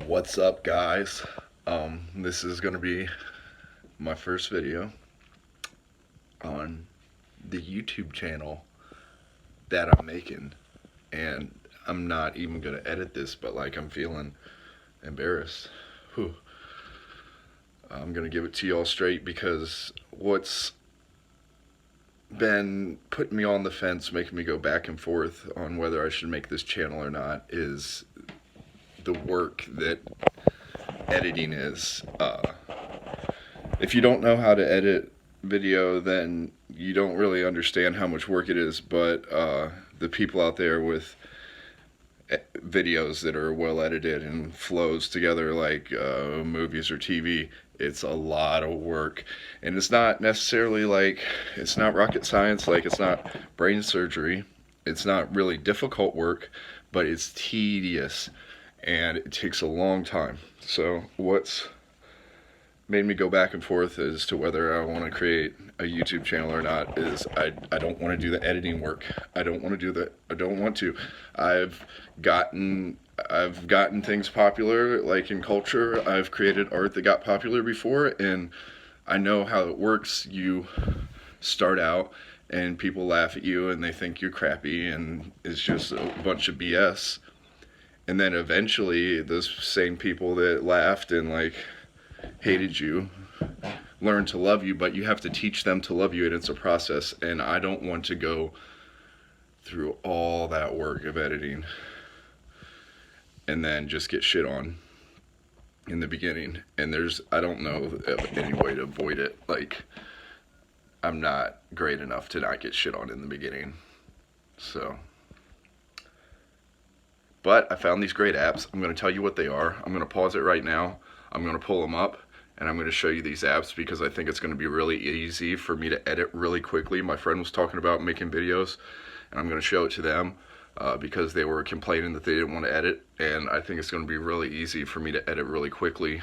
What's up, guys? This is gonna be my first video on the YouTube channel that I'm making, and I'm not even gonna edit this, but like I'm feeling embarrassed. Whew. I'm gonna give it to y'all straight because what's been putting me on the fence, making me go back and forth on whether I should make this channel or not, is the work that editing is. If you don't know how to edit video, then you don't really understand how much work it is, but the people out there with videos that are well edited and flows together like movies or TV, it's a lot of work. And it's not necessarily like, it's not rocket science, like it's not brain surgery, it's not really difficult work, but it's tedious and it takes a long time. So what's made me go back and forth as to whether I want to create a YouTube channel or not is I don't want to do the editing work. I don't want to do that. I don't want to. I've gotten things popular, like in culture. I've created art that got popular before, and I know how it works. You start out and people laugh at you and they think you're crappy and it's just a bunch of BS. And then eventually those same people that laughed and like hated you learn to love you, but you have to teach them to love you, and it's a process. And I don't want to go through all that work of editing and then just get shit on in the beginning. And I don't know of any way to avoid it. Like, I'm not great enough to not get shit on in the beginning. So, but I found these great apps. I'm going to tell you what they are. I'm going to pause it right now. I'm going to pull them up, and I'm going to show you these apps because I think it's going to be really easy for me to edit really quickly. My friend was talking about making videos, and I'm going to show it to them because they were complaining that they didn't want to edit, and I think it's going to be really easy for me to edit really quickly,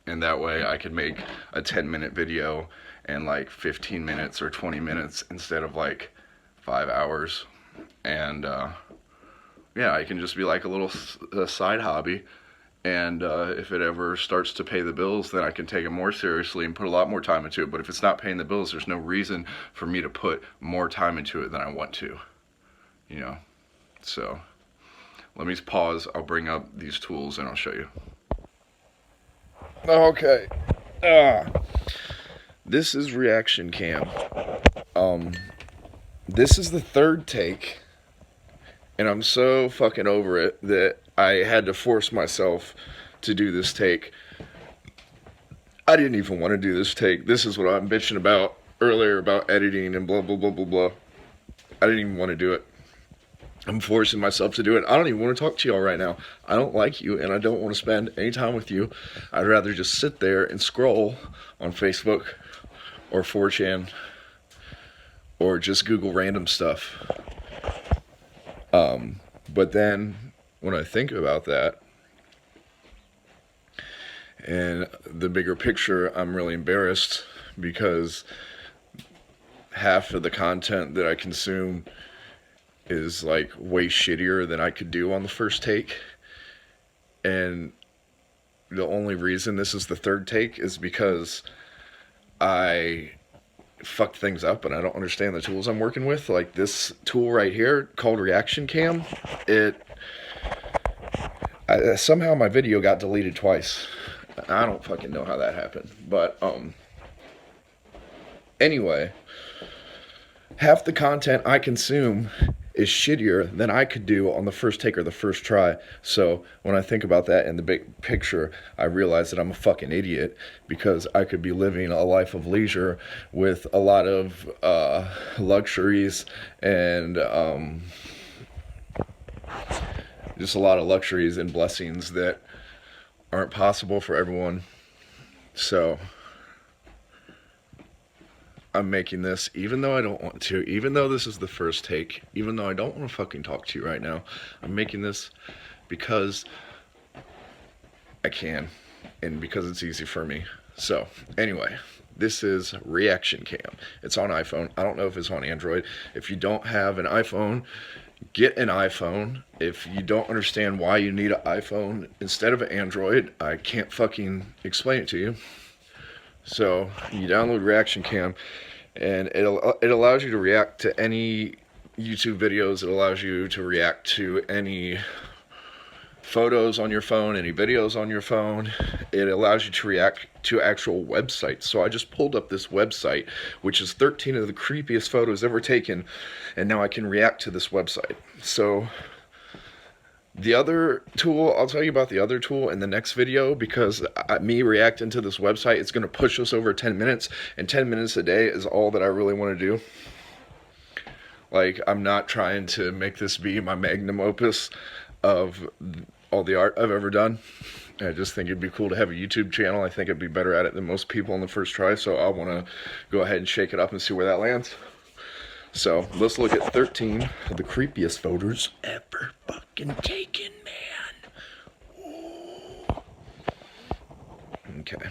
and that way I can make a 10-minute video in like 15 minutes or 20 minutes instead of like 5 hours. And yeah, I can just be like a little side hobby, and if it ever starts to pay the bills, then I can take it more seriously and put a lot more time into it. But if it's not paying the bills, there's no reason for me to put more time into it than I want to, you know. So let me pause. I'll bring up these tools and I'll show you. Okay. This is Reaction Cam. This is the third take, and I'm so fucking over it that I had to force myself to do this take. I didn't even want to do this take. This is what I'm bitching about earlier about editing and blah, blah, blah, blah, blah. I didn't even want to do it. I'm forcing myself to do it. I don't even want to talk to y'all right now. I don't like you, and I don't want to spend any time with you. I'd rather just sit there and scroll on Facebook or 4chan or just Google random stuff. But then when I think about that and the bigger picture, I'm really embarrassed because half of the content that I consume is like way shittier than I could do on the first take. And the only reason this is the third take is because I fucked things up and I don't understand the tools I'm working with. Like this tool right here called Reaction Cam, somehow my video got deleted twice. I don't fucking know how that happened, but anyway, half the content I consume is shittier than I could do on the first take or the first try. So when I think about that in the big picture, I realize that I'm a fucking idiot because I could be living a life of leisure with a lot of luxuries and just a lot of luxuries and blessings that aren't possible for everyone. So I'm making this even though I don't want to, even though this is the first take, even though I don't want to fucking talk to you right now. I'm making this because I can and because it's easy for me. So anyway, this is Reaction Cam. It's on iPhone. I don't know if it's on Android. If you don't have an iPhone, get an iPhone. If you don't understand why you need an iPhone instead of an Android, I can't fucking explain it to you. So you download Reaction Cam, and it allows you to react to any YouTube videos. It allows you to react to any photos on your phone, any videos on your phone. It allows you to react to actual websites. So I just pulled up this website, which is 13 of the creepiest photos ever taken, and now I can react to this website. So the other tool, I'll tell you about the other tool in the next video, because me reacting to this website, it's going to push us over 10 minutes, and 10 minutes a day is all that I really want to do. Like, I'm not trying to make this be my magnum opus of all the art I've ever done. I just think it'd be cool to have a YouTube channel. I think I'd be better at it than most people on the first try, so I want to go ahead and shake it up and see where that lands. So let's look at 13 of the creepiest photos ever fucking taken, man. Ooh. Okay.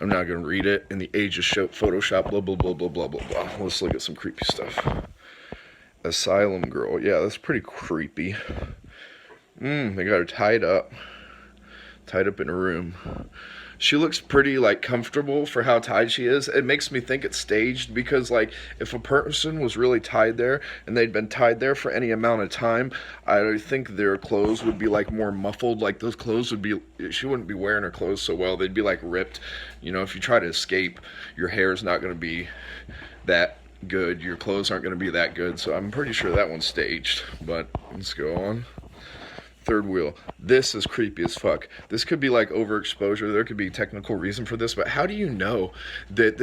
I'm not going to read it. In the age of Photoshop, blah, blah, blah, blah, blah, blah, blah. Let's look at some creepy stuff. Asylum girl. Yeah, that's pretty creepy. They got her tied up in a room. She looks pretty, like, comfortable for how tied she is. It makes me think it's staged, because, like, if a person was really tied there and they'd been tied there for any amount of time, I think their clothes would be, like, more muffled. Like, those clothes would be, she wouldn't be wearing her clothes so well. They'd be, like, ripped. You know, if you try to escape, your hair's not going to be that good. Your clothes aren't going to be that good. So I'm pretty sure that one's staged. But let's go on. Third wheel. This is creepy as fuck. This could be like overexposure. There could be a technical reason for this, but how do you know that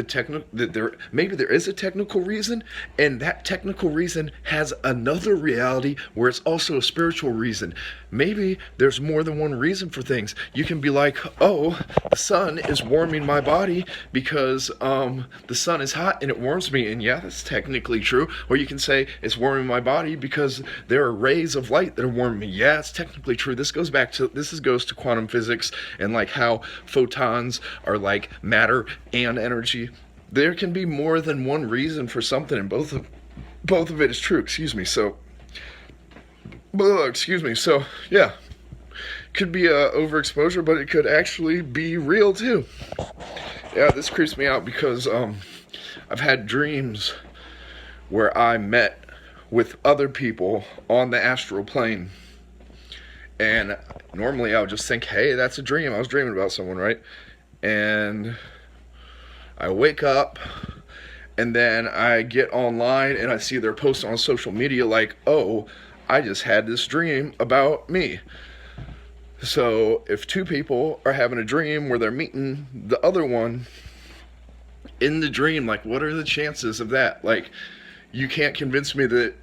maybe there is a technical reason, and that technical reason has another reality where it's also a spiritual reason? Maybe there's more than one reason for things. You can be like, oh, the sun is warming my body because the sun is hot and it warms me, and yeah, that's technically true. Or you can say it's warming my body because there are rays of light that are warming me. Yeah, it's technically true. This goes to quantum physics, and like how photons are like matter and energy. There can be more than one reason for something, and both of it is true. Excuse me. So yeah, could be a overexposure, but it could actually be real too. Yeah, this creeps me out because I've had dreams where I met with other people on the astral plane. And normally I would just think, hey, that's a dream. I was dreaming about someone, right? And I wake up, and then I get online and I see their posts on social media like, oh, I just had this dream about me. So if two people are having a dream where they're meeting the other one in the dream, like, what are the chances of that? Like, you can't convince me that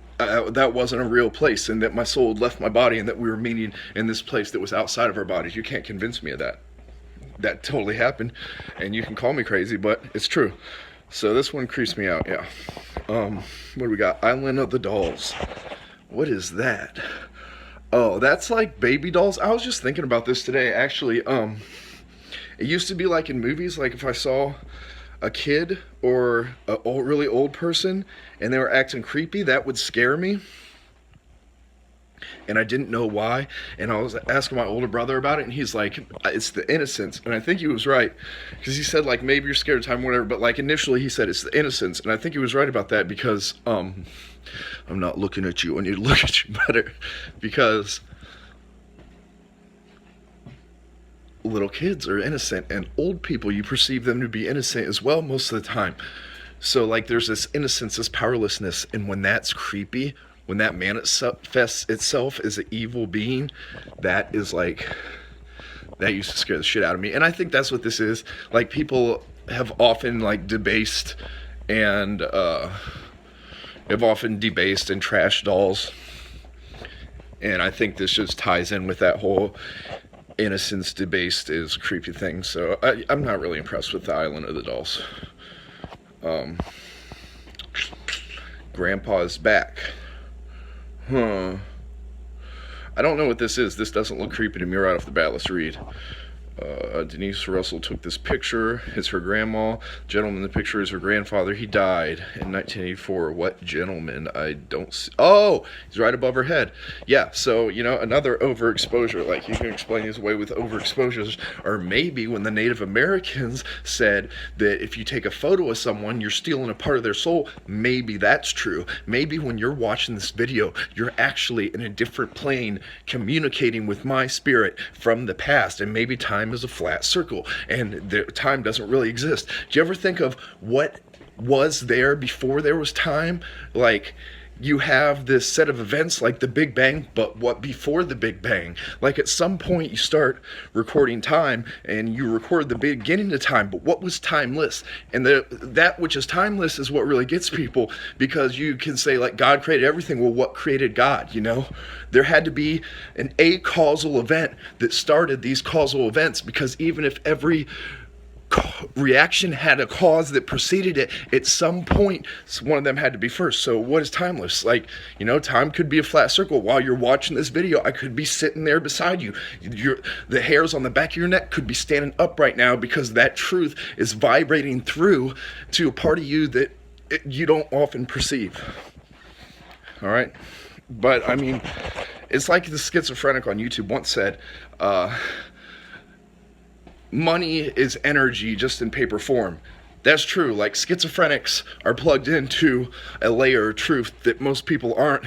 that wasn't a real place, and that my soul had left my body, and that we were meeting in this place that was outside of our bodies. You can't convince me of that. That totally happened, and you can call me crazy, but it's true. So this one creeps me out, yeah. What do we got? Island of the Dolls. What is that? Oh, that's like baby dolls. I was just thinking about this today, actually. It used to be like in movies, like if I saw a kid or a really old person and they were acting creepy, that would scare me, and I didn't know why. And I was asking my older brother about it, and he's like, it's the innocence. And I think he was right, because he said, like, maybe you're scared of time, whatever, but like initially he said it's the innocence. And I think he was right about that, because I'm not looking at you, I need to look at you better, because little kids are innocent, and old people, you perceive them to be innocent as well most of the time. So like there's this innocence, this powerlessness, and when that's creepy, when that manifests itself as an evil being, that is like, that used to scare the shit out of me. And I think that's what this is. Like, people have often like debased and trashed dolls, and I think this just ties in with that whole innocence debased is creepy thing. So I'm not really impressed with the Island of the Dolls. Grandpa's back. I don't know what this is. This doesn't look creepy to me right off the bat. Let's read. Denise Russell took this picture. It's her grandma. Gentleman in the picture is her grandfather. He died in 1984. What gentleman? I don't see. Oh, he's right above her head. Yeah, so, you know, another overexposure. Like, you can explain this away with overexposures. Or maybe when the Native Americans said that if you take a photo of someone, you're stealing a part of their soul. Maybe that's true. Maybe when you're watching this video, you're actually in a different plane communicating with my spirit from the past. And maybe time is a flat circle and time doesn't really exist. Do you ever think of what was there before there was time? Like, you have this set of events like the Big Bang, but what before the Big Bang? Like, at some point you start recording time and you record the beginning of time, but what was timeless? And that which is timeless is what really gets people, because you can say, like, God created everything. Well, what created God, you know? There had to be an acausal event that started these causal events, because even if every reaction had a cause that preceded it, at some point one of them had to be first. So what is timeless? Like, you know, time could be a flat circle. While you're watching this video, I could be sitting there beside you. The hairs on the back of your neck could be standing up right now, because that truth is vibrating through to a part of you that you don't often perceive. All right, but I mean, it's like the schizophrenic on YouTube once said, money is energy just in paper form. That's true. Like, schizophrenics are plugged into a layer of truth that most people aren't.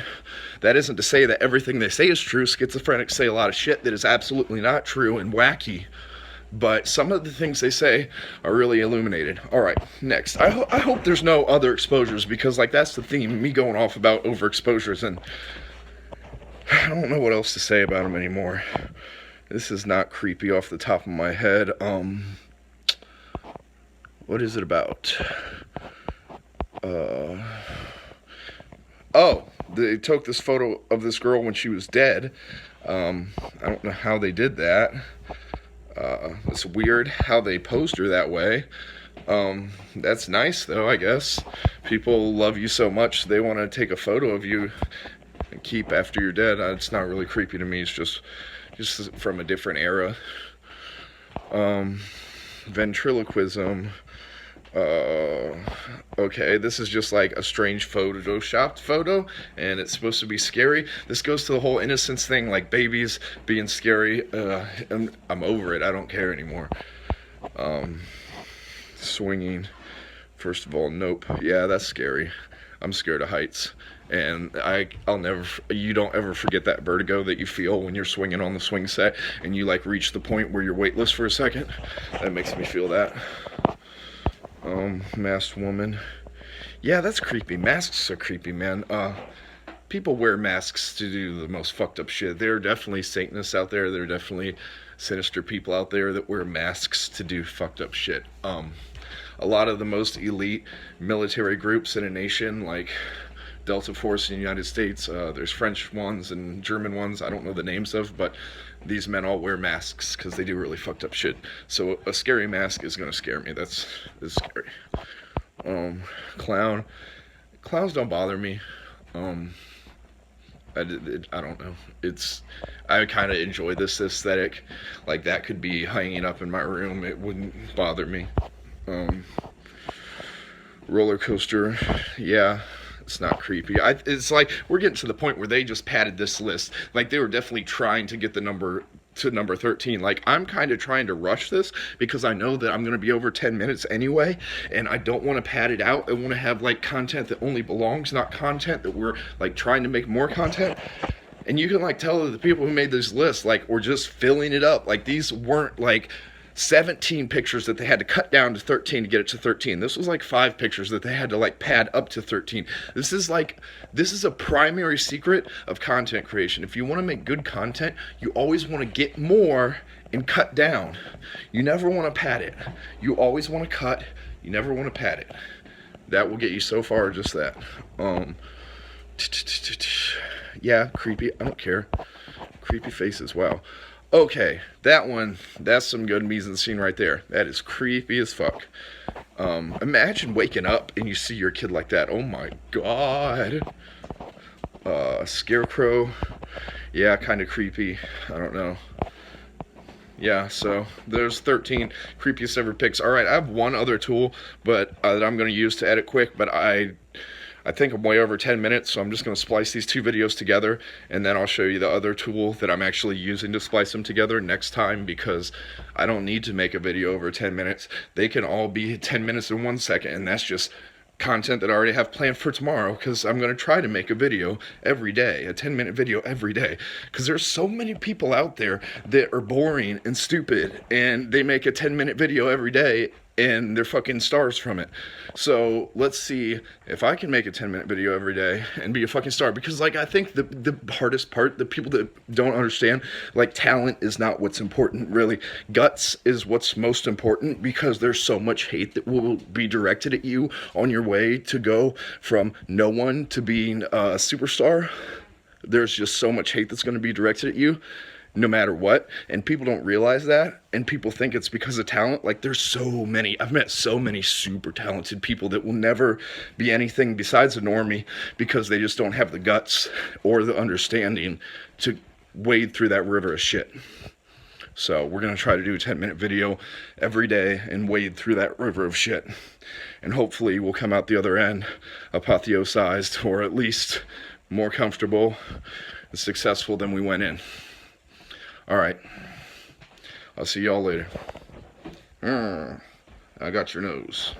That isn't to say that everything they say is true. Schizophrenics say a lot of shit that is absolutely not true and wacky. But some of the things they say are really illuminated. All right, next. I hope there's no other exposures, because, like, that's the theme, me going off about overexposures, and I don't know what else to say about them anymore. This is not creepy off the top of my head. What is it about? Oh, they took this photo of this girl when she was dead. I don't know how they did that. It's weird how they posed her that way. That's nice, though, I guess. People love you so much, they want to take a photo of you and keep after you're dead. It's not really creepy to me. It's just from a different era. Ventriloquism. Okay, this is just like a strange photoshopped photo, and it's supposed to be scary. This goes to the whole innocence thing, like babies being scary. I'm over it. I don't care anymore. Swinging. First of all, nope. Yeah, that's scary. I'm scared of heights. And you don't ever forget that vertigo that you feel when you're swinging on the swing set and you like reach the point where you're weightless for a second. That makes me feel that. Masked woman. Yeah, that's creepy. Masks are creepy, man. People wear masks to do the most fucked up shit. There are definitely Satanists out there. There are definitely sinister people out there that wear masks to do fucked up shit. A lot of the most elite military groups in a nation, like Delta Force in the United States, there's French ones and German ones I don't know the names of, but these men all wear masks because they do really fucked up shit. So a scary mask is gonna scare me. That's scary. Clown. Clowns don't bother me. I don't know. I kind of enjoy this aesthetic. Like, that could be hanging up in my room. It wouldn't bother me. Roller coaster. Yeah. It's not creepy. It's like we're getting to the point where they just padded this list. Like, they were definitely trying to get the number to number 13. Like, I'm kind of trying to rush this because I know that I'm going to be over 10 minutes anyway, and I don't want to pad it out. I want to have, like, content that only belongs, not content that we're, like, trying to make more content. And you can, like, tell the people who made this list, like, we're just filling it up. Like, these weren't, like, 17 pictures that they had to cut down to 13 to get it to 13. This was like 5 pictures that they had to like pad up to 13. This is a primary secret of content creation. If you want to make good content, you always want to get more and cut down. You never want to pad it. You always want to cut. You never want to pad it. That will get you so far, just that. Yeah, creepy. I don't care. Creepy faces. Wow. Okay, that's some good mise-en-scene right there. That is creepy as fuck. Imagine waking up and you see your kid like that. Oh my god. Scarecrow. Yeah, kind of creepy. I don't know. yeah, so there's 13 creepiest ever pics. All right, I have one other tool, but that I'm going to use to edit quick, but I think I'm way over 10 minutes, so I'm just going to splice these two videos together, and then I'll show you the other tool that I'm actually using to splice them together next time, because I don't need to make a video over 10 minutes. They can all be 10 minutes and 1 second, and that's just content that I already have planned for tomorrow, because I'm going to try to make a video every day, a 10-minute video every day, because there's so many people out there that are boring and stupid, and they make a 10-minute video every day, and they're fucking stars from it. So let's see if I can make a 10-minute video every day and be a fucking star, because like I think the hardest part, the people that don't understand, like talent is not what's important really. Guts is what's most important, because there's so much hate that will be directed at you on your way to go from no one to being a superstar. There's just so much hate that's going to be directed at you no matter what, and people don't realize that, and people think it's because of talent. Like, there's so many, I've met so many super talented people that will never be anything besides a normie, because they just don't have the guts or the understanding to wade through that river of shit. So we're going to try to do a 10-minute video every day and wade through that river of shit, and hopefully we'll come out the other end apotheosized, or at least more comfortable and successful than we went in. Alright, I'll see y'all later. I got your nose.